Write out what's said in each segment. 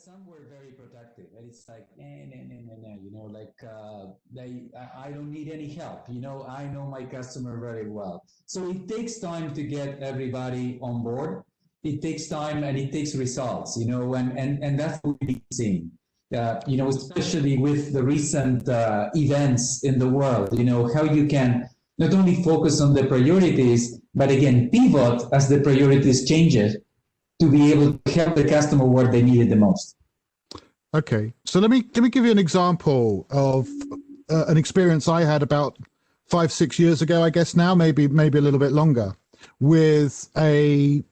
some were very protective, and it's like, nah, I don't need any help. I know my customer very well. So it takes time to get everybody on board. It takes time and it takes results, and that's what we've seen. Especially with the recent events in the world, how you can not only focus on the priorities, but again, pivot as the priorities changes to be able to help the customer where they need it the most. Okay, so let me give you an example of an experience I had about 5-6 years ago, I guess now, maybe a little bit longer, with a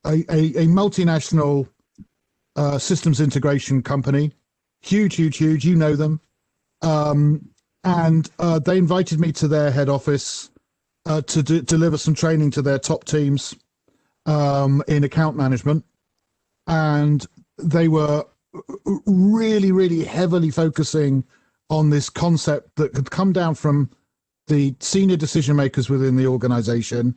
multinational systems integration company, huge, you know them, and they invited me to their head office to deliver some training to their top teams in account management, and they were really heavily focusing on this concept that could come down from the senior decision makers within the organization,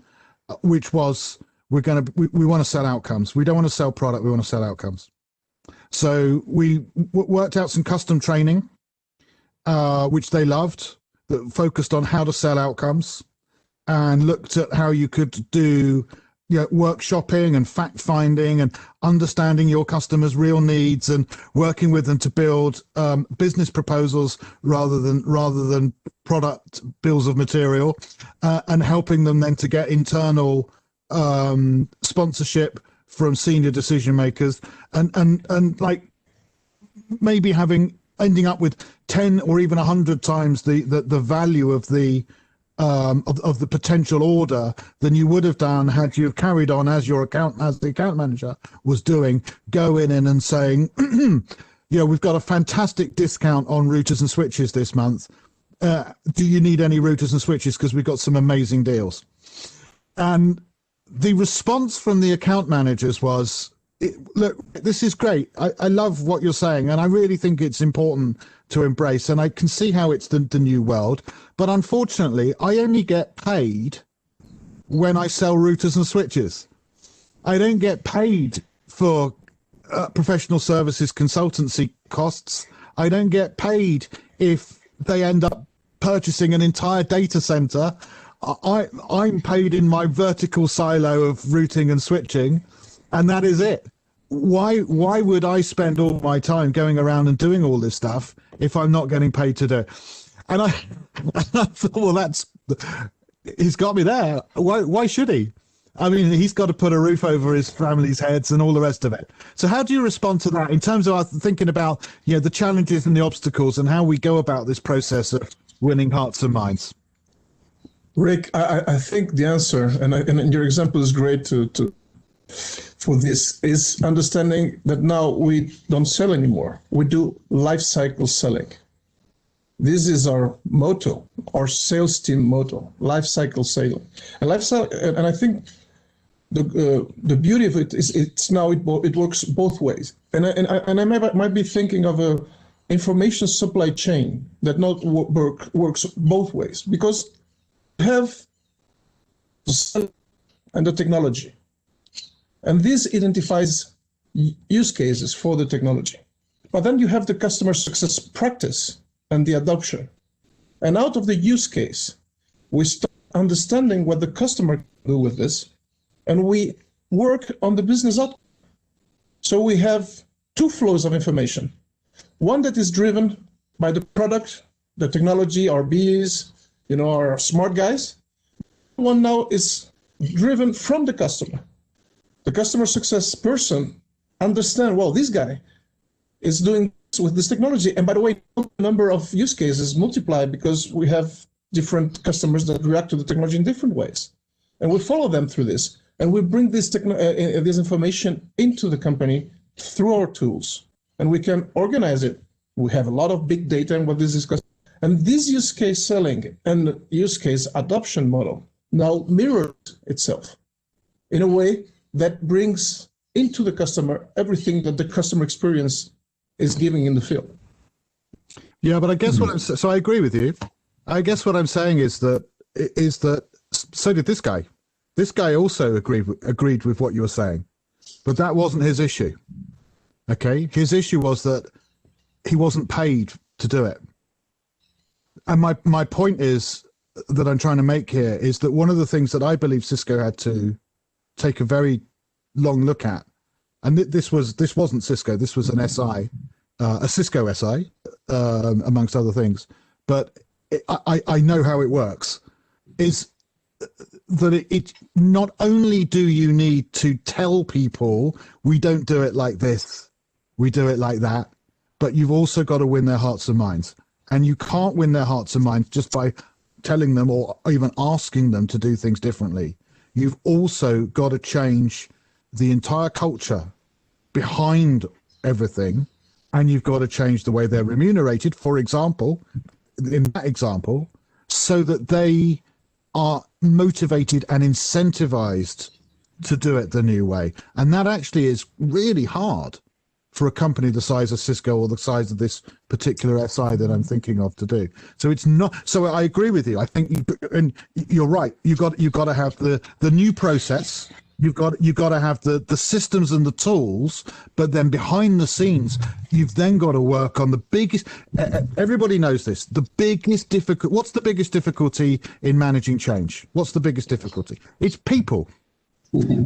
which was we want to sell outcomes. We don't want to sell product, we want to sell outcomes. So we worked out some custom training, which they loved, that focused on how to sell outcomes, and looked at how you could do workshopping and fact finding and understanding your customers' real needs and working with them to build business proposals rather than product bills of material, and helping them then to get internal sponsorship from senior decision makers, and like maybe ending up with 10 or even 100 times the value of the potential order than you would have done had you have carried on as the account manager was doing, going in and saying, we've got a fantastic discount on routers and switches this month. Do you need any routers and switches? Because we've got some amazing deals. And the response from the account managers was, look, this is great. I love what you're saying, and I really think it's important to embrace, and I can see how it's the new world. But unfortunately, I only get paid when I sell routers and switches. I don't get paid for professional services consultancy costs. I don't get paid if they end up purchasing an entire data center. I'm paid in my vertical silo of routing and switching, and that is it. Why would I spend all my time going around and doing all this stuff if I'm not getting paid to do it? And I thought, well, he's got me there. Why should he? I mean, he's got to put a roof over his family's heads and all the rest of it. So how do you respond to that in terms of thinking about the challenges and the obstacles and how we go about this process of winning hearts and minds? Rick, I think the answer, and your example is great for this, is understanding that now we don't sell anymore. We do lifecycle selling. This is our motto, our sales team motto, lifecycle selling. And I think the beauty of it is it works both ways. And I might be thinking of a information supply chain that works both ways, because you have the sell and the technology. And this identifies use cases for the technology. But then you have the customer success practice and the adoption. And out of the use case, we start understanding what the customer can do with this, and we work on the business outcome. So we have two flows of information. One that is driven by the product, the technology, our BEs, our smart guys. One now is driven from the customer. The customer success person understand, well, this guy is doing this with this technology. And by the way, the number of use cases multiply because we have different customers that react to the technology in different ways. And we follow them through this. And we bring this information into the company through our tools. And we can organize it. We have a lot of big data and what this is. And this use case selling and use case adoption model now mirrors itself in a way that brings into the customer everything that the customer experience is giving in the field. Yeah, but I guess so I agree with you. I guess what I'm saying is that so did this guy. This guy also agreed with what you were saying, but that wasn't his issue. Okay, his issue was that he wasn't paid to do it. And my point is that I'm trying to make here is that one of the things that I believe Cisco had to take a very long look at, and this wasn't Cisco, this was an SI, a Cisco SI, amongst other things, but I know how it works, is that it not only do you need to tell people we don't do it like this, we do it like that, but you've also got to win their hearts and minds. And you can't win their hearts and minds just by telling them or even asking them to do things differently. You've also got to change the entire culture behind everything, and you've got to change the way they're remunerated, for example, in that example, so that they are motivated and incentivized to do it the new way. And that actually is really hard for a company the size of Cisco or the size of this particular SI that I'm thinking of to do. So it's not. So I agree with you. I think and you're right. You've got to have the new process. You've got to have the systems and the tools. But then behind the scenes, you've then got to work on the biggest. Everybody knows this. The biggest difficult. What's the biggest difficulty in managing change? What's the biggest difficulty? It's people.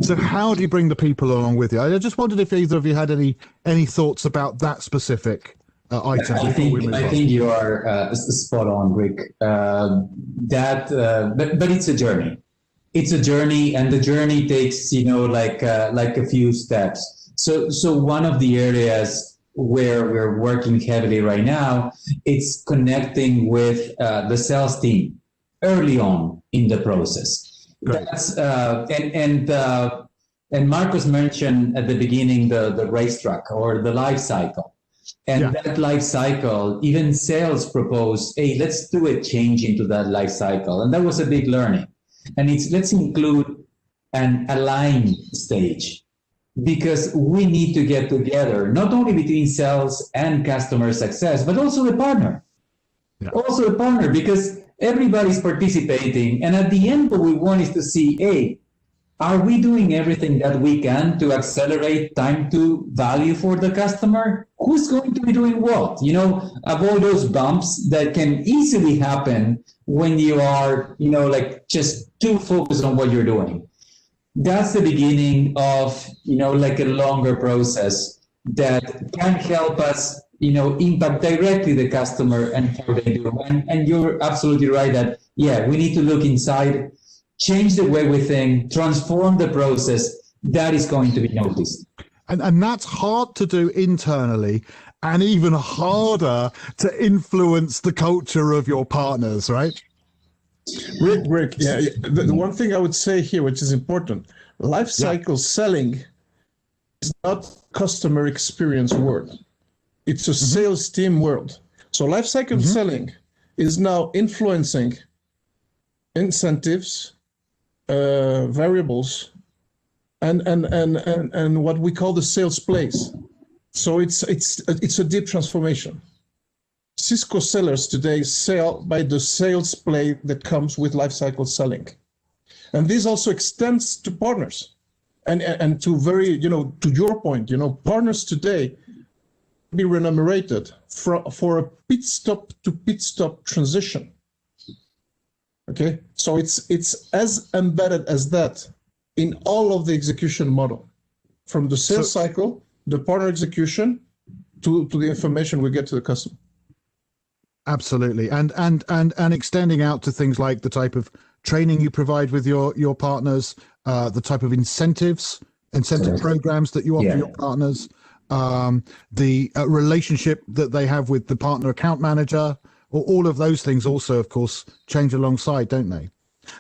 So how do you bring the people along with you? I just wondered if either of you had any thoughts about that specific item. I think you are spot on, Rick. But it's a journey. It's a journey, and the journey takes like a few steps. So one of the areas where we're working heavily right now, it's connecting with the sales team early on in the process. That's and Marcus mentioned at the beginning the racetrack or the life cycle, and that life cycle, even sales proposed, hey, let's do a change into that life cycle, and that was a big learning. And let's include an align stage, because we need to get together not only between sales and customer success, but also the partner, also the partner, because everybody's participating, and at the end what we want is to see, hey, are we doing everything that we can to accelerate time to value for the customer? Who's going to be doing what? Avoid those bumps that can easily happen when you are, just too focused on what you're doing. That's the beginning of, like a longer process that can help us impact directly the customer and how they do. And you're absolutely right that, we need to look inside, change the way we think, transform the process. That is going to be noticed. And that's hard to do internally, and even harder to influence the culture of your partners, right? Rick, the one thing I would say here, which is important, lifecycle selling is not customer experience world. It's a sales team world. So lifecycle selling is now influencing incentives, variables, and what we call the sales plays. So it's a deep transformation. Cisco sellers today sell by the sales play that comes with lifecycle selling, and this also extends to partners, and to to your point, partners today be remunerated for a pit stop to pit stop transition. Okay, so it's as embedded as that in all of the execution model, from the sales cycle, the partner execution, to the information we get to the customer. Absolutely, and extending out to things like the type of training you provide with your partners, the type of incentive programs that you offer your partners, the relationship that they have with the partner account manager, or all of those things also, of course, change alongside, don't they?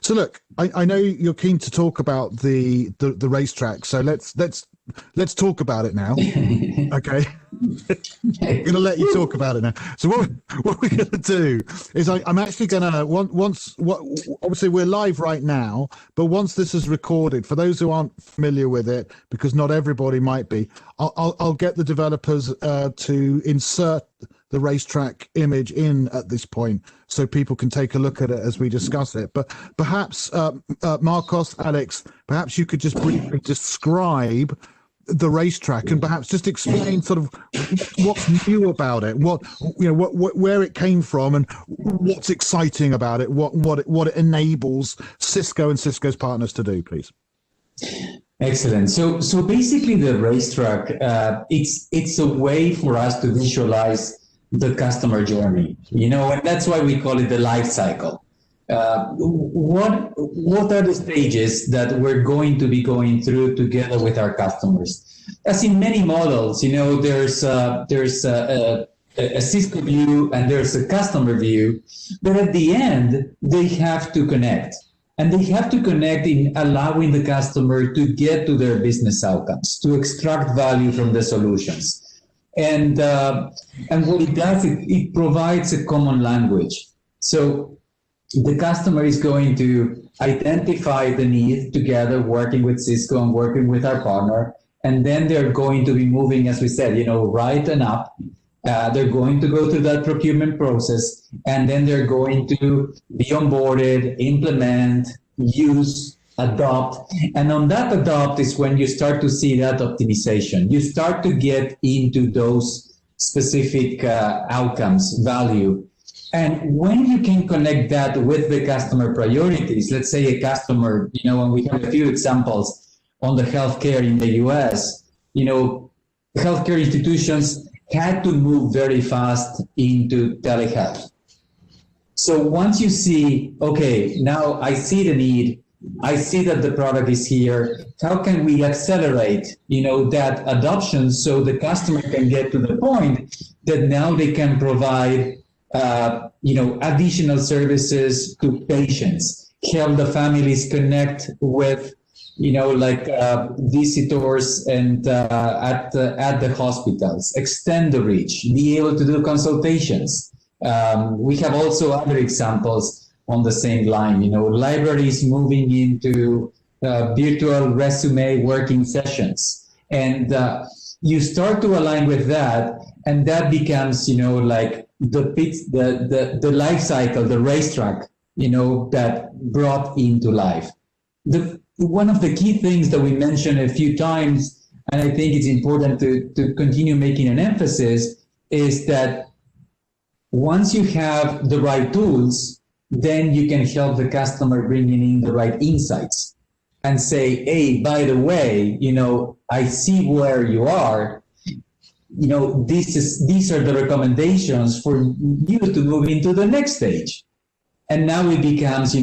So look, I know you're keen to talk about the racetrack, so let's talk about it now. Okay, I'm gonna let you talk about it now. So what we're gonna do is I'm actually gonna obviously we're live right now, but once this is recorded, for those who aren't familiar with it, because not everybody might be, I'll get the developers to insert the racetrack image in at this point so people can take a look at it as we discuss it. But perhaps Marcos, Alex, perhaps you could just briefly describe the Racetrack, and perhaps just explain sort of what's new about it, what where it came from, and what's exciting about it, what it enables Cisco and Cisco's partners to do, please. Excellent. So basically, the Racetrack, it's a way for us to visualize the customer journey, and that's why we call it the life cycle. What are the stages that we're going to be going through together with our customers? As in many models, there's a Cisco view and there's a customer view, but at the end, they have to connect. And they have to connect in allowing the customer to get to their business outcomes, to extract value from the solutions. And what it does, it provides a common language. So the customer is going to identify the need together, working with Cisco and working with our partner. And then they're going to be moving, as we said, right and up. They're going to go through that procurement process, and then they're going to be onboarded, implement, use, adopt. And on that adopt is when you start to see that optimization. You start to get into those specific outcomes, value. And when you can connect that with the customer priorities, let's say a customer, and we have a few examples on the healthcare in the US, healthcare institutions had to move very fast into telehealth. So once you see, okay, now I see the need, I see that the product is here, how can we accelerate, that adoption so the customer can get to the point that now they can provide, additional services to patients, help the families connect with visitors and at the hospitals, extend the reach, be able to do consultations. We have also other examples on the same line, libraries moving into virtual resume working sessions. And you start to align with that, and that becomes, the life cycle, the Racetrack, that brought into life. One of the key things that we mentioned a few times, and I think it's important to continue making an emphasis, is that once you have the right tools, then you can help the customer bringing in the right insights and say, hey, by the way, I see where you are. These are the recommendations for you to move into the next stage. And now it becomes,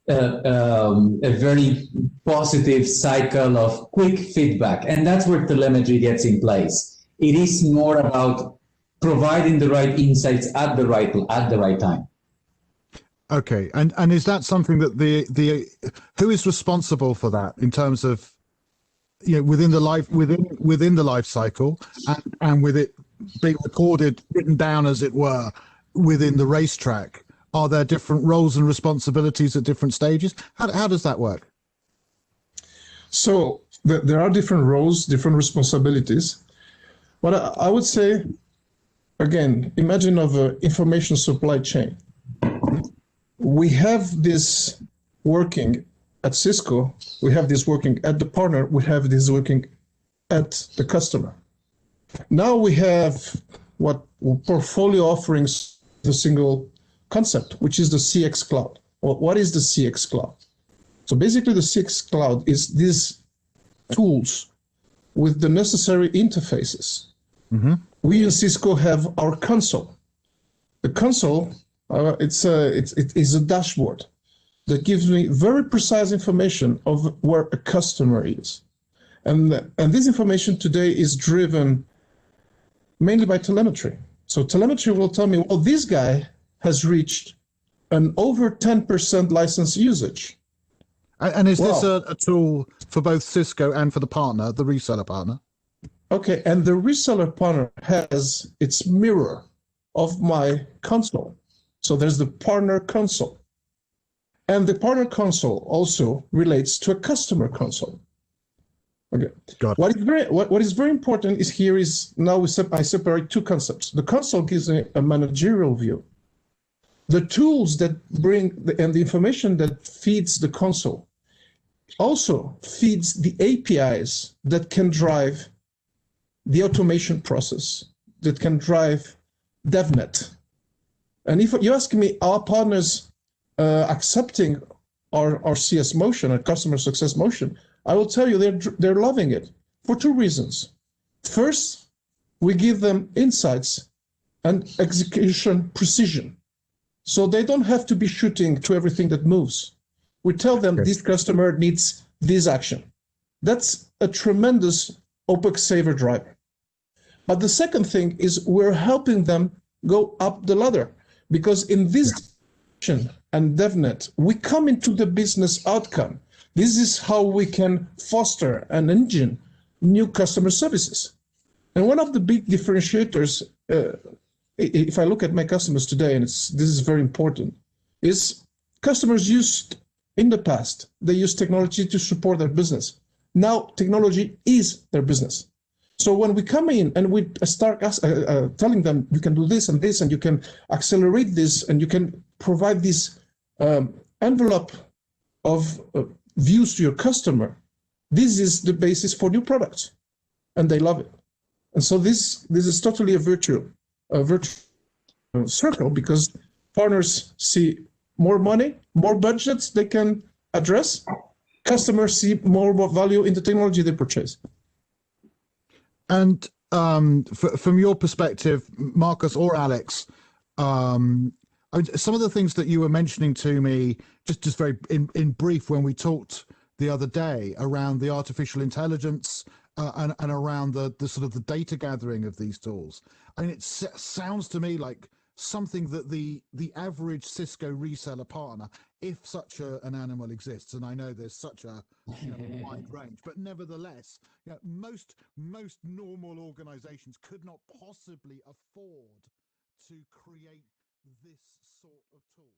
a very positive cycle of quick feedback. And that's where telemetry gets in place. It is more about providing the right insights at the right time. Okay. And is that something that who is responsible for that in terms of, within the life cycle and with it being recorded, written down, as it were, within the Racetrack? Are there different roles and responsibilities at different stages? How does that work? So there are different roles, different responsibilities. But I would say, again, imagine of an information supply chain. We have this working at Cisco, we have this working at the partner, we have this working at the customer. Now we have what portfolio offerings, the single concept, which is the CX Cloud. Well, what is the CX Cloud? So basically the CX Cloud is these tools with the necessary interfaces. Mm-hmm. We in Cisco have our console. The console, it is a dashboard that gives me very precise information of where a customer is. And this information today is driven mainly by telemetry. So telemetry will tell me, well, this guy has reached an over 10% license usage. And is this a tool for both Cisco and for the partner, the reseller partner? Okay, and the reseller partner has its mirror of my console. So there's the partner console. And the partner console also relates to a customer console. Okay. What is very important is now I separate two concepts. The console gives me a managerial view. The tools that bring and the information that feeds the console also feeds the APIs that can drive the automation process, that can drive DevNet. And if you ask me, are partners accepting our CS motion, our customer success motion? I will tell you they're loving it for two reasons. First, we give them insights and execution precision. So they don't have to be shooting to everything that moves. We tell them this customer needs this action. That's a tremendous OpEx saver driver. But the second thing is we're helping them go up the ladder, because in this and DevNet, we come into the business outcome. This is how we can foster an engine new customer services. And one of the big differentiators, if I look at my customers today, and this is very important, is customers used in the past, they used technology to support their business. Now technology is their business. So when we come in and we start telling them you can do this, and you can accelerate this, and you can provide this envelope of views to your customer, this is the basis for new products, and they love it. And so this is totally a virtual circle, because partners see more money, more budgets they can address. Customers see more value in the technology they purchase. And from your perspective, Marcus or Alex, some of the things that you were mentioning to me, just very in brief, when we talked the other day around the artificial intelligence and around the sort of the data gathering of these tools. I mean, it sounds to me like something that the average Cisco reseller partner, if such an animal exists, and I know there's such a wide range, but nevertheless, most normal organizations could not possibly afford to create this sort of tool.